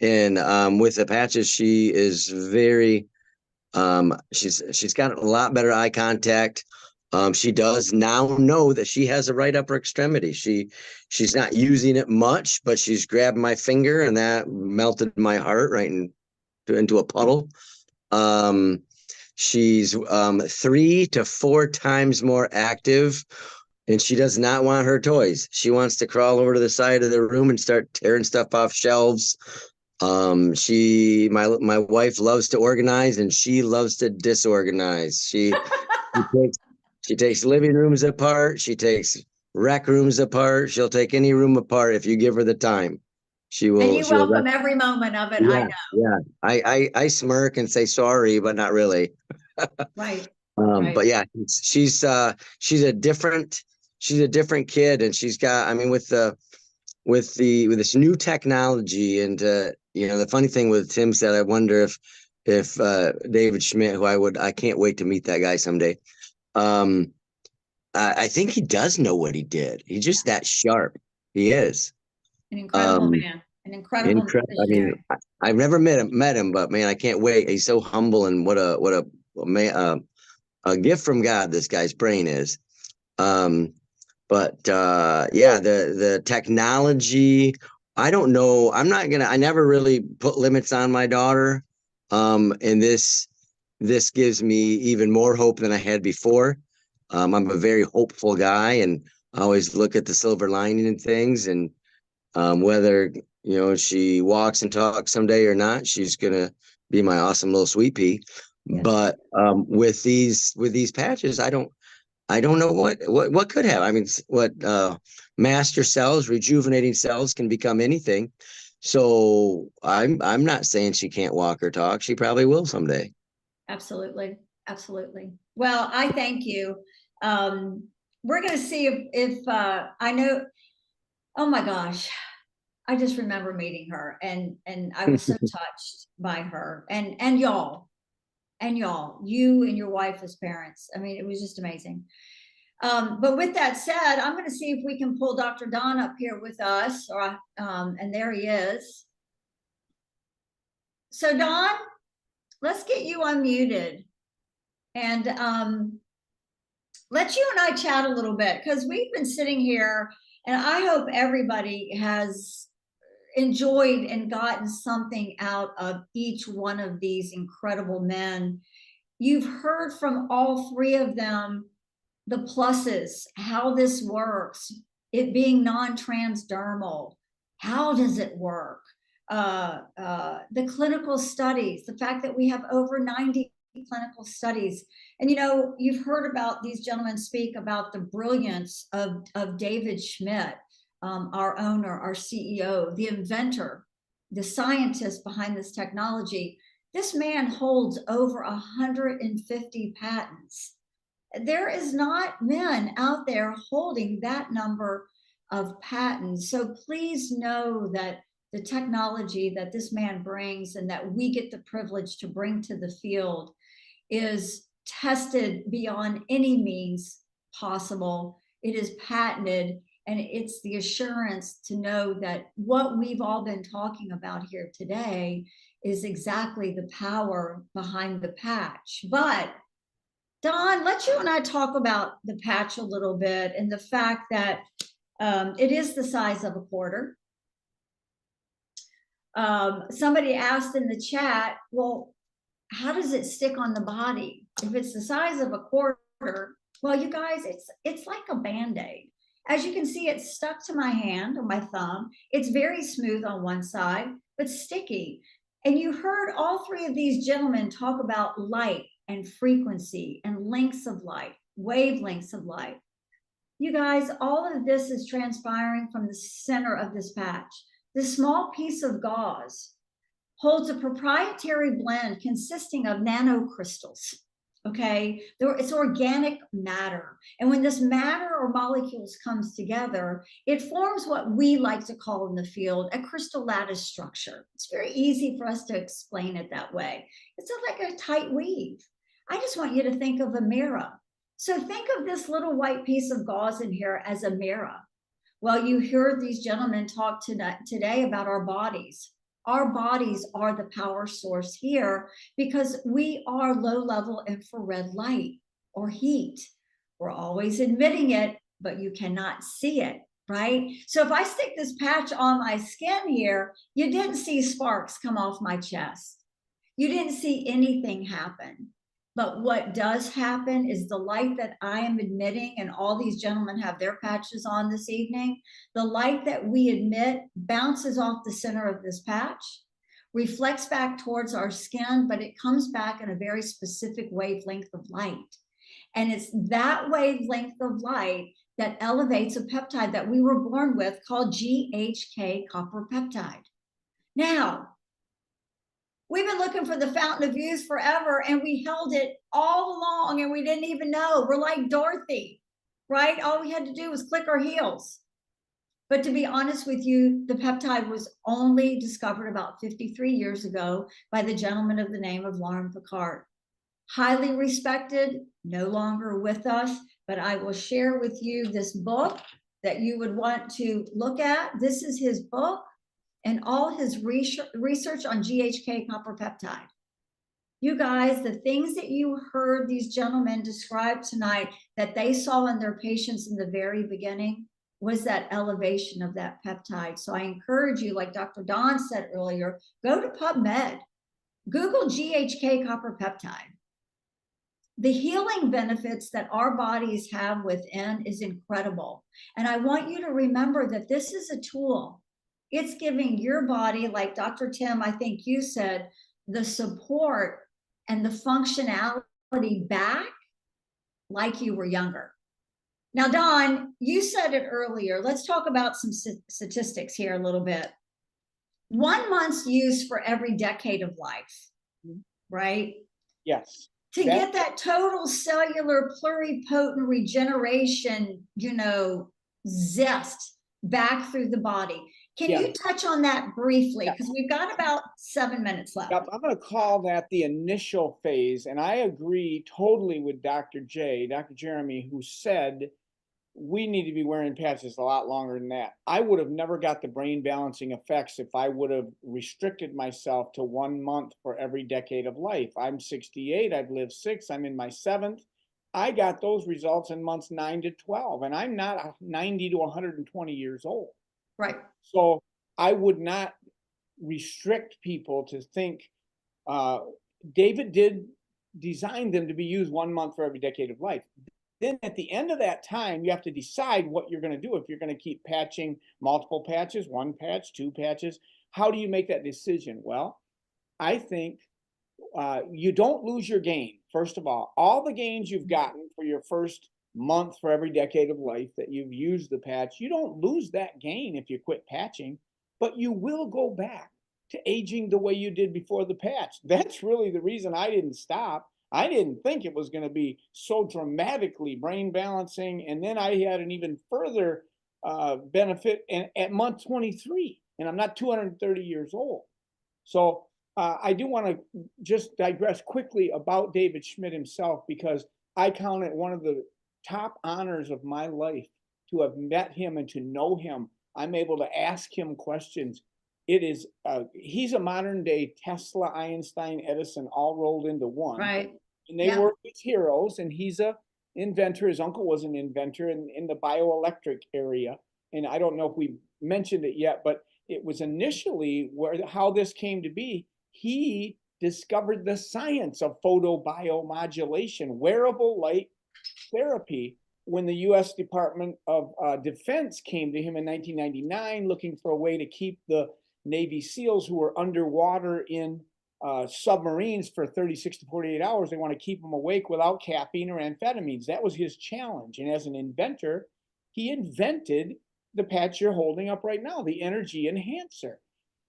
And with the patches, she is very, she's got a lot better eye contact. She does now know that she has a right upper extremity. She's not using it much, but she's grabbed my finger, and that melted my heart right into a puddle. She's 3 to 4 times more active, and she does not want her toys. She wants to crawl over to the side of the room and start tearing stuff off shelves. My wife loves to organize, and she loves to disorganize. She takes living rooms apart. She takes rec rooms apart. She'll take any room apart if you give her the time. She will. And you welcome every moment of it. Yeah, I know. Yeah. I smirk and say sorry, but not really. Right. Right. But yeah, she's a different kid, and she's got, I mean, with this new technology, and the funny thing with Tim said, I wonder if David Schmidt, who I can't wait to meet that guy someday. I think he does know what he did. He's just that sharp. He is. An incredible man, an incredible I mean, visionary. I've never met him, but man, I can't wait. He's so humble, and what a gift from God this guy's brain is. But yeah, the technology, I don't know. I never really put limits on my daughter. And this gives me even more hope than I had before. I'm a very hopeful guy, and I always look at the silver lining in things. And whether she walks and talks someday or not, she's gonna be my awesome little sweet pea. Yes. But with these patches, I don't know what could have. I mean, what master cells, rejuvenating cells can become anything. So I'm not saying she can't walk or talk. She probably will someday. Absolutely. Absolutely. Well, I thank you. We're going to see if I know. Oh my gosh. I just remember meeting her, and I was so touched by her, and y'all, you and your wife as parents. I mean, it was just amazing. But with that said, I'm going to see if we can pull Dr. Don up here with us, and there he is. So Don, let's get you unmuted, and let you and I chat a little bit, because we've been sitting here, and I hope everybody has enjoyed and gotten something out of each one of these incredible men. You've heard from all three of them the pluses, how this works, it being non-transdermal, how does it work? The clinical studies, the fact that we have over 90 clinical studies. And you've heard about these gentlemen speak about the brilliance of David Schmidt, our owner, our CEO, the inventor, the scientist behind this technology. This man holds over 150 patents. There is not men out there holding that number of patents. So please know that the technology that this man brings and that we get the privilege to bring to the field is tested beyond any means possible. It is patented, and it's the assurance to know that what we've all been talking about here today is exactly the power behind the patch. But Don, let you and I talk about the patch a little bit, and the fact that it is the size of a quarter. Somebody asked in the chat, well, how does it stick on the body? If it's the size of a quarter, well, you guys, it's like a Band-Aid. As you can see, it's stuck to my hand or my thumb. It's very smooth on one side, but sticky. And you heard all three of these gentlemen talk about light and frequency and lengths of light, wavelengths of light. You guys, all of this is transpiring from the center of this patch. This small piece of gauze holds a proprietary blend consisting of nanocrystals. Okay, it's organic matter. And when this matter or molecules comes together, it forms what we like to call in the field a crystal lattice structure. It's very easy for us to explain it that way. It's like a tight weave. I just want you to think of a mirror. So think of this little white piece of gauze in here as a mirror. Well, you heard these gentlemen talk today about our bodies. Our bodies are the power source here because we are low-level infrared light or heat. We're always emitting it, but you cannot see it, right? So if I stick this patch on my skin here, you didn't see sparks come off my chest. You didn't see anything happen. But what does happen is the light that I am emitting, and all these gentlemen have their patches on this evening, the light that we emit bounces off the center of this patch, reflects back towards our skin, but it comes back in a very specific wavelength of light. And it's that wavelength of light that elevates a peptide that we were born with called GHK copper peptide. Now, we've been looking for the fountain of youth forever, and we held it all along, and we didn't even know. We're like Dorothy, right? All we had to do was click our heels. But to be honest with you, the peptide was only discovered about 53 years ago by the gentleman of the name of Lauren Picard. Highly respected, no longer with us, but I will share with you this book that you would want to look at. This is his book and all his research on GHK copper peptide. You guys, the things that you heard these gentlemen describe tonight that they saw in their patients in the very beginning was that elevation of that peptide. So I encourage you, like Dr. Don said earlier, go to PubMed, Google GHK copper peptide. The healing benefits that our bodies have within is incredible. And I want you to remember that this is a tool. It's giving your body, like Dr. Tim, I think you said, the support and the functionality back like you were younger. Now, Don, you said it earlier. Let's talk about some statistics here a little bit. 1 month's use for every decade of life, right? Yes. To get that total cellular pluripotent regeneration, zest back through the body. Can you touch on that briefly? Because we've got about 7 minutes left. Yep, I'm going to call that the initial phase. And I agree totally with Dr. Jeremy, who said we need to be wearing patches a lot longer than that. I would have never got the brain balancing effects if I would have restricted myself to 1 month for every decade of life. I'm 68, I've lived 6, I'm in my 7th. I got those results in months 9 to 12, and I'm not 90 to 120 years old. Right. So I would not restrict people to think, David did design them to be used 1 month for every decade of life. Then at the end of that time, you have to decide what you're going to do. If you're going to keep patching multiple patches, 1 patch, 2 patches, how do you make that decision? Well, I think you don't lose your gain. First of all the gains you've gotten for your first month for every decade of life that you've used the patch, you don't lose that gain if you quit patching, but you will go back to aging the way you did before the patch. That's really the reason I didn't stop. I didn't think it was going to be so dramatically brain balancing. And then I had an even further benefit at month 23, and I'm not 230 years old. So I do want to just digress quickly about David Schmidt himself, because I count it one of the top honors of my life to have met him and to know him. I'm able to ask him questions. It is, he's a modern day Tesla, Einstein, Edison, all rolled into one. Right. And they were his heroes, and he's a inventor. His uncle was an inventor in the bioelectric area. And I don't know if we mentioned it yet, but it was initially how this came to be. He discovered the science of photobiomodulation, wearable light therapy, when the U.S. Department of Defense came to him in 1999 looking for a way to keep the Navy SEALs who were underwater in submarines for 36 to 48 hours. They want to keep them awake without caffeine or amphetamines. That was his challenge. And as an inventor, he invented the patch you're holding up right now, the energy enhancer.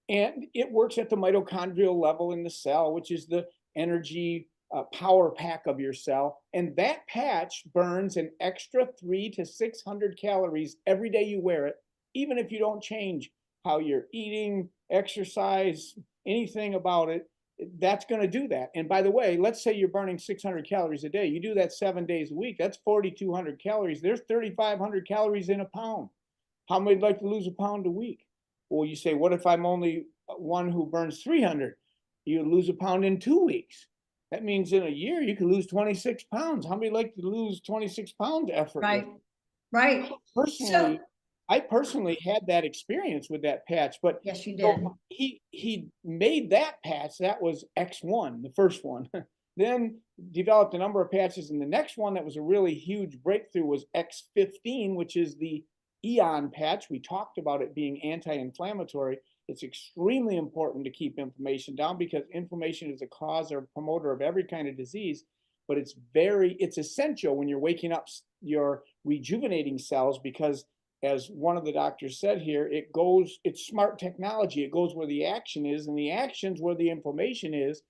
And it works at the mitochondrial level in the cell, which is the energy power pack of your cell. And that patch burns an extra 300 to 600 calories every day you wear it, even if you don't change how you're eating, exercise, anything about it. That's going to do that. And by the way, let's say you're burning 600 calories a day. You do that 7 days a week. That's 4,200 calories. There's 3,500 calories in a pound. How many would like to lose a pound a week? Well, you say, what if I'm only one who burns 300? You lose a pound in 2 weeks. That means in a year, you can lose 26 pounds. How many like to lose 26 pounds effortlessly? Right. Personally, I personally had that experience with that patch, but yes, you did. So he made that patch. That was X1, the first one. Then developed a number of patches, and the next one that was a really huge breakthrough was X15, which is the Eon patch. We talked about it being anti-inflammatory. It's extremely important to keep inflammation down, because inflammation is a cause or promoter of every kind of disease. But it's essential when you're waking up your rejuvenating cells, because as one of the doctors said here, it's smart technology. It goes where the action is, and the action's where the inflammation is.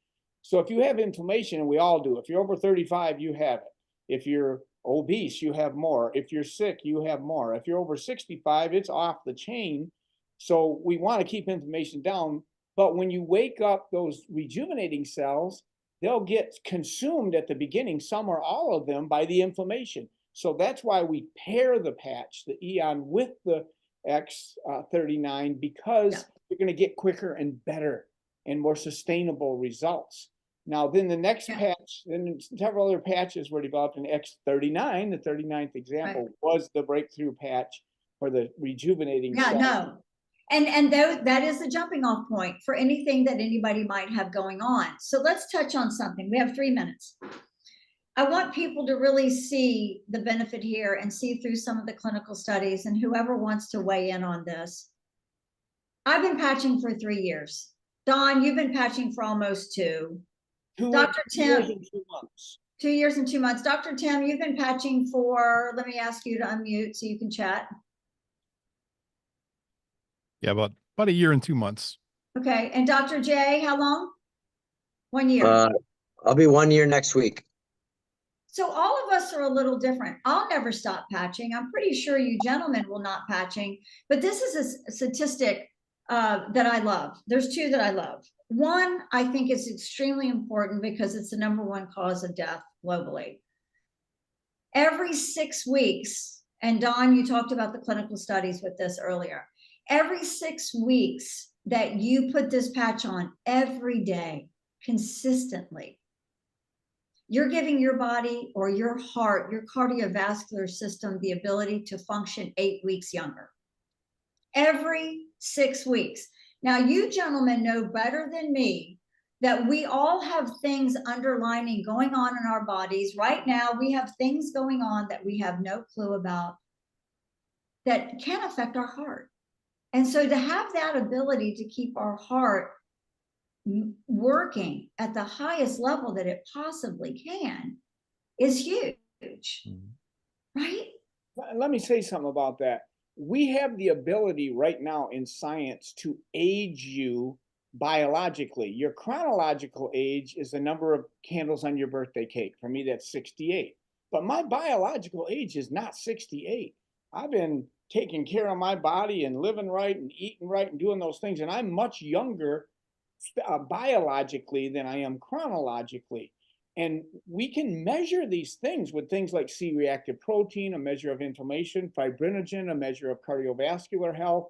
So if you have inflammation, and we all do, if you're over 35, you have it. If you're obese, you have more. If you're sick, you have more. If you're over 65, it's off the chain. So we want to keep inflammation down. But when you wake up those rejuvenating cells, they'll get consumed at the beginning, some or all of them, by the inflammation. So that's why we pair the patch, the Eon, with the X39, because Yeah. you're going to get quicker and better and more sustainable results. Now, then the next Yeah. patch, then several other patches were developed in X39. The 39th example was the breakthrough patch for the rejuvenating Yeah, cell. no. And that is the jumping off point for anything that anybody might have going on. So let's touch on something. We have 3 minutes. I want people to really see the benefit here and see through some of the clinical studies, and whoever wants to weigh in on this. I've been patching for 3 years. Don, you've been patching for almost 2. Dr. Tim, 2 years and 2 months. 2 years and 2 months. Dr. Tim, you've been patching for, let me ask you to unmute so you can chat. Yeah, about a year and 2 months. Okay. And Dr. J, how long? 1 year. I'll be 1 year next week. So all of us are a little different. I'll never stop patching. I'm pretty sure you gentlemen will not patching, but this is a statistic that I love. There's 2 that I love. One, I think is extremely important because it's the #1 cause of death globally. Every 6 weeks, and Don, you talked about the clinical studies with this earlier. Every 6 weeks that you put this patch on every day, consistently, you're giving your body or your heart, your cardiovascular system, the ability to function 8 weeks younger. Every 6 weeks. Now, you gentlemen know better than me that we all have things underlining going on in our bodies. Right now, we have things going on that we have no clue about that can affect our heart. And so to have that ability to keep our heart working at the highest level that it possibly can is huge, right? Let me say something about that. We have the ability right now in science to age you biologically. Your chronological age is the number of candles on your birthday cake. For me, that's 68. But my biological age is not 68. I've been taking care of my body and living right and eating right and doing those things. And I'm much younger biologically than I am chronologically. And we can measure these things with things like C-reactive protein, a measure of inflammation, fibrinogen, a measure of cardiovascular health,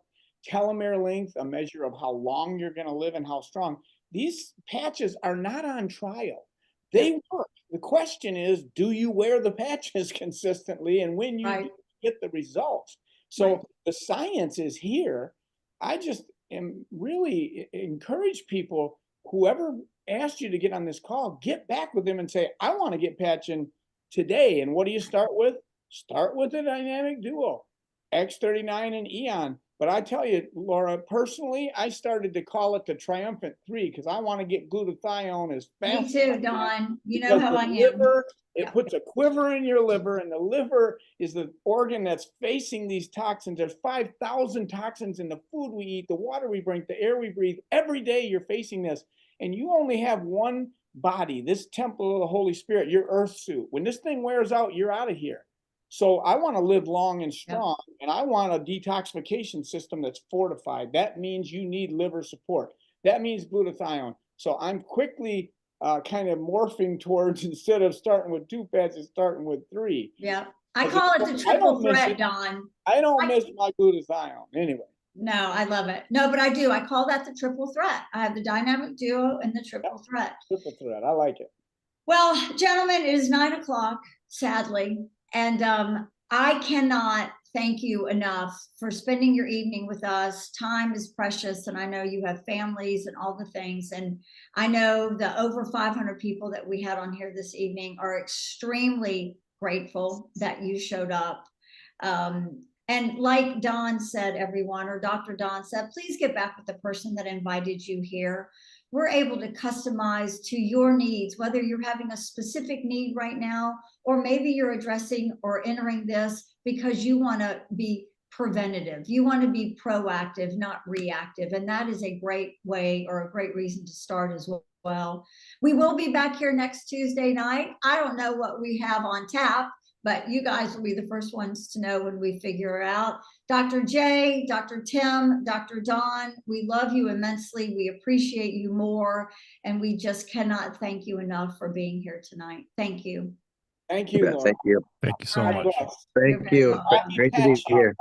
telomere length, a measure of how long you're going to live and how strong. These patches are not on trial. They work. The question is, do you wear the patches consistently? And when you do, get the results. So the science is here. I just am really encourage people, whoever asked you to get on this call, get back with them and say, I want to get patching today. And what do you start with? Start with the dynamic duo, X39 and Eon. But I tell you, Laura, personally, I started to call it the triumphant 3 because I want to get glutathione as fast. Me too, Don. You know how I am. It puts a quiver in your liver, and the liver is the organ that's facing these toxins. There's 5,000 toxins in the food we eat, the water we drink, the air we breathe. Every day you're facing this, and you only have one body, this temple of the Holy Spirit, your earth suit. When this thing wears out, you're out of here. So I want to live long and strong, and I want a detoxification system that's fortified. That means you need liver support. That means glutathione. So I'm quickly kind of morphing towards, instead of starting with 2 patches, starting with 3. Yeah. I call it the triple threat, Don. I don't miss my glutathione anyway. No, I love it. No, but I do. I call that the triple threat. I have the dynamic duo and the triple threat. Triple threat. I like it. Well, gentlemen, it is 9 o'clock, sadly. And I cannot thank you enough for spending your evening with us. Time is precious, and I know you have families and all the things. And I know the over 500 people that we had on here this evening are extremely grateful that you showed up. And like Don said, everyone, or Dr. Don said, please get back with the person that invited you here. We're able to customize to your needs, whether you're having a specific need right now, or maybe you're addressing or entering this because you want to be preventative. You want to be proactive, not reactive. And that is a great way or a great reason to start as well. We will be back here next Tuesday night. I don't know what we have on tap, but you guys will be the first ones to know when we figure it out. Dr. J, Dr. Tim, Dr. Don, we love you immensely. We appreciate you more. And we just cannot thank you enough for being here tonight. Thank you. Thank you, Yeah, Laura. thank you. Thank you so All much. right. God bless. You're Thank very you. welcome. Great to be here.